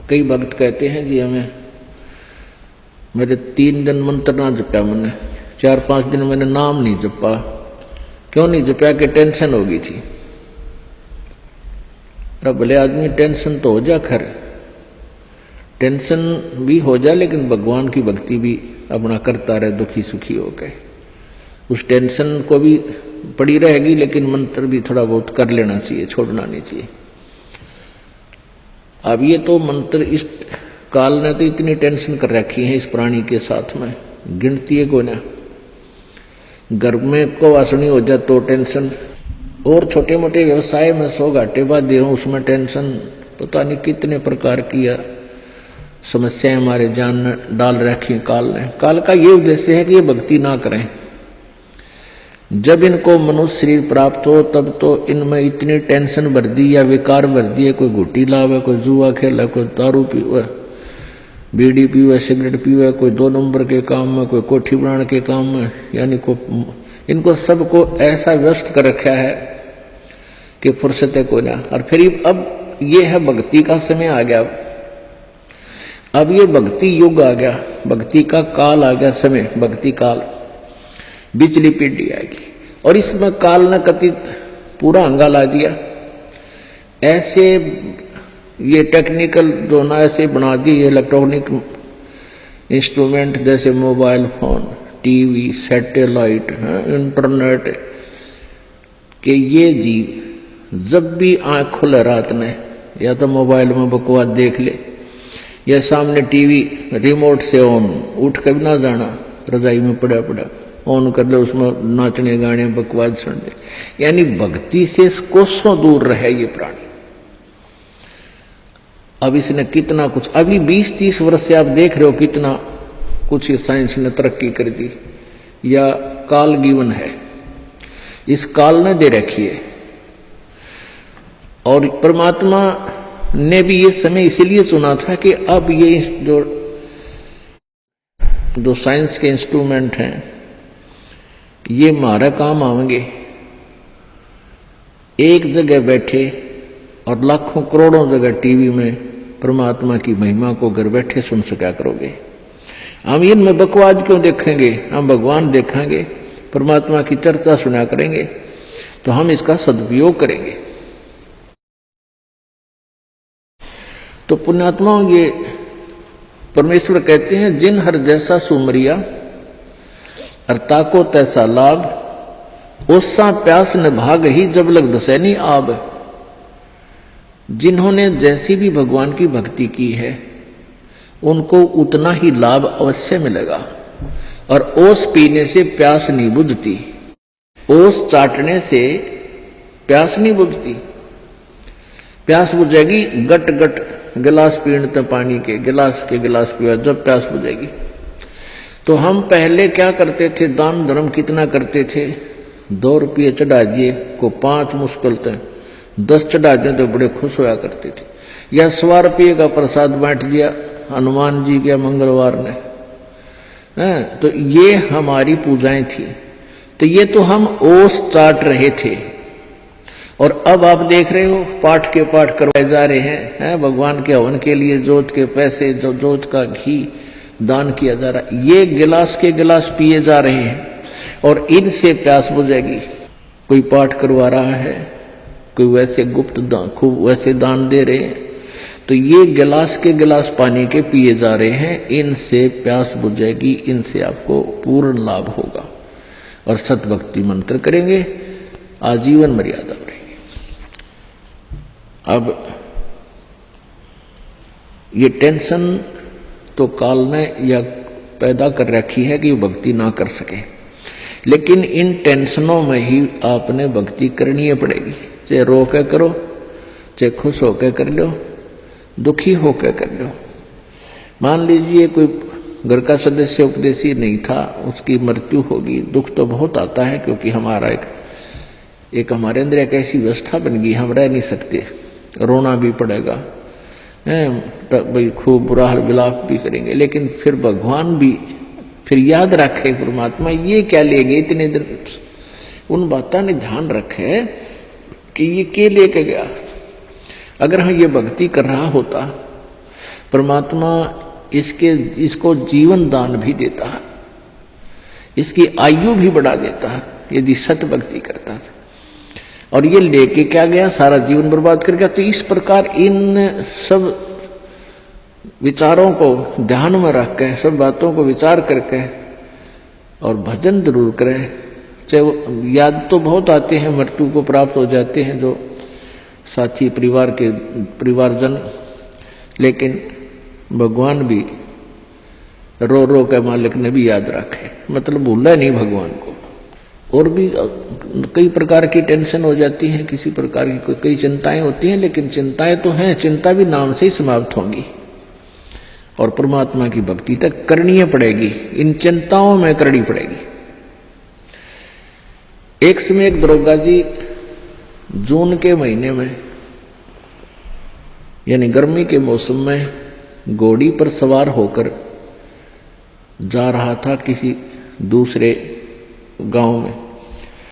कई भक्त कहते हैं जी हमें मेरे 3 दिन मंत्र ना जपा, मैंने 4-5 दिन मैंने नाम नहीं जपा। क्यों नहीं जपा? कि टेंशन हो गई थी। अरे भले आदमी टेंशन तो हो जा, खैर टेंशन भी हो जाए, लेकिन भगवान की भक्ति भी अपना करता रहे दुखी सुखी होकर। उस टेंशन को भी पड़ी रहेगी, लेकिन मंत्र भी थोड़ा बहुत कर लेना चाहिए, छोड़ना नहीं चाहिए। अब ये तो मंत्र इस काल ने तो इतनी टेंशन कर रखी है इस प्राणी के साथ में, गिनती है को ना। घर में को वासनी हो जाए तो टेंशन, और छोटे मोटे व्यवसाय में 100 घाटे बाधे हो उसमें टेंशन, पता नहीं कितने प्रकार की समस्याएं हमारे जान में डाल रखी काल ने। काल का ये उद्देश्य है कि ये भक्ति ना करें। जब इनको मनुष्य शरीर प्राप्त हो तब तो इनमें इतनी टेंशन भर दी या विकार भर दिए, कोई घुट्टी लावे, कोई जुआ खेला, कोई दारू पीवे, बीड़ी पीवे, सिगरेट पीवे, कोई 2 नंबर के काम में, कोई कोठी बनाने के काम में, यानी को इनको सबको ऐसा व्यस्त कर रखा है कि फुर्सत को ना। और फिर अब ये है भक्ति का समय आ गया, अब ये भक्ति युग आ गया, भक्ति का काल आ गया, समय भक्ति काल, बिचली पीढ़ी आएगी। और इसमें काल ने कथित पूरा अंगा ला दिया। ऐसे ये टेक्निकल जो ना ऐसे बना दिए इलेक्ट्रॉनिक इंस्ट्रूमेंट, जैसे mobile phone, TV, satellite, internet, कि ये जीव जब भी आंख खुले रात में या तो मोबाइल में बकवास देख ले, या सामने टीवी रिमोट से ऑन, उठ कर भी ना जाना, रजाई में पड़ा पड़ा ऑन कर ले, उसमें नाचने गाने बकवास सुन ले। यानी भक्ति से कोसों दूर रहे ये प्राणी। अब इसने कितना कुछ, अभी 20-30 वर्ष से आप देख रहे हो कितना कुछ ये साइंस ने तरक्की कर दी, या काल गिवन है, इस काल ने दे रखी है। और परमात्मा ने भी ये समय इसीलिए चुना था कि अब ये जो साइंस के इंस्ट्रूमेंट हैं ये हमारा काम आएंगे। एक जगह बैठे और लाखों करोड़ों जगह टीवी में परमात्मा की महिमा को घर बैठे सुन सका करोगे। हम इनमें बकवास क्यों देखेंगे? हम भगवान देखेंगे, परमात्मा की चर्चा सुना करेंगे, तो हम इसका सदुपयोग करेंगे। तो पुण्यात्माओं, ये परमेश्वर कहते हैं जिन हर जैसा सुमरिया और ताको तैसा लाभ, ओसा प्यास न भाग ही जब लग दसैनी आब। जिन्होंने जैसी भी भगवान की भक्ति की है उनको उतना ही लाभ अवश्य मिलेगा। और ओस पीने से प्यास नहीं बुझती, ओस चाटने से प्यास नहीं बुझती। प्यास बुझेगी गट गट गिलास पीने पानी के गिलास पिया जब प्यास बुझेगी। तो हम पहले क्या करते थे, दान धर्म कितना करते थे, 2 रुपये चढ़ा दिए को 5 मुश्किल थे, 10 चढ़ा दिए तो बड़े खुश होया करते थे। या 100 रुपये का प्रसाद बांट दिया हनुमान जी के मंगलवार ने, तो ये हमारी पूजाएं थी। तो ये तो हम ओस चाट रहे थे। और अब आप देख रहे हो पाठ के पाठ करवाए जा रहे हैं, भगवान के हवन के लिए जोत के पैसे, जो जोत का घी दान किया जा रहा है, ये गिलास के गिलास पिए जा रहे हैं और इनसे प्यास बुझेगी। कोई पाठ करवा रहा है, कोई वैसे गुप्त दान, खूब वैसे दान दे रहे हैं, तो ये गिलास के गिलास पानी के पिए जा रहे हैं, इनसे प्यास बुझेगी, इनसे आपको पूर्ण लाभ होगा। और सतभक्ति मंत्र करेंगे, आजीवन मर्यादा बढ़ेगी। अब ये टेंशन तो काल ने या पैदा कर रखी है कि भक्ति ना कर सके, लेकिन इन टेंशनों में ही आपने भक्ति करनी पड़ेगी। चाहे रो के करो, चाहे खुश होकर कर लो, दुखी होकर कर लो। मान लीजिए कोई घर का सदस्य उपदेशी नहीं था, उसकी मृत्यु होगी, दुख तो बहुत आता है, क्योंकि हमारा एक हमारे अंदर एक ऐसी व्यवस्था बन गई, हम रह नहीं सकते, रोना भी पड़ेगा, भाई खूब बुरा हाल विलाप भी करेंगे। लेकिन फिर भगवान भी फिर याद रखे, परमात्मा ये क्या ले गए इतने दिन, उन बातों ने ध्यान रखे कि ये क्या लेके गया। अगर हम ये भक्ति कर रहा होता परमात्मा इसको जीवन दान भी देता है, इसकी आयु भी बढ़ा देता है यदि सत भक्ति करता था। और ये लेके क्या गया, सारा जीवन बर्बाद कर गया। तो इस प्रकार इन सब विचारों को ध्यान में रख के, सब बातों को विचार करके और भजन जरूर करें। चाहे याद तो बहुत आते हैं, मृत्यु को प्राप्त हो जाते हैं जो साथी परिवारजन, लेकिन भगवान भी रो रो के मालिक ने भी याद रखे, मतलब भूला नहीं भगवान को। और भी कई प्रकार की टेंशन हो जाती है, किसी प्रकार की कई चिंताएं होती हैं, लेकिन चिंताएं तो हैं, चिंता भी नाम से ही समाप्त होंगी और परमात्मा की भक्ति तक करनी पड़ेगी, इन चिंताओं में करनी पड़ेगी। एक समय एक दरोगा जी जून के महीने में यानी गर्मी के मौसम में घोड़ी पर सवार होकर जा रहा था किसी दूसरे गांव में।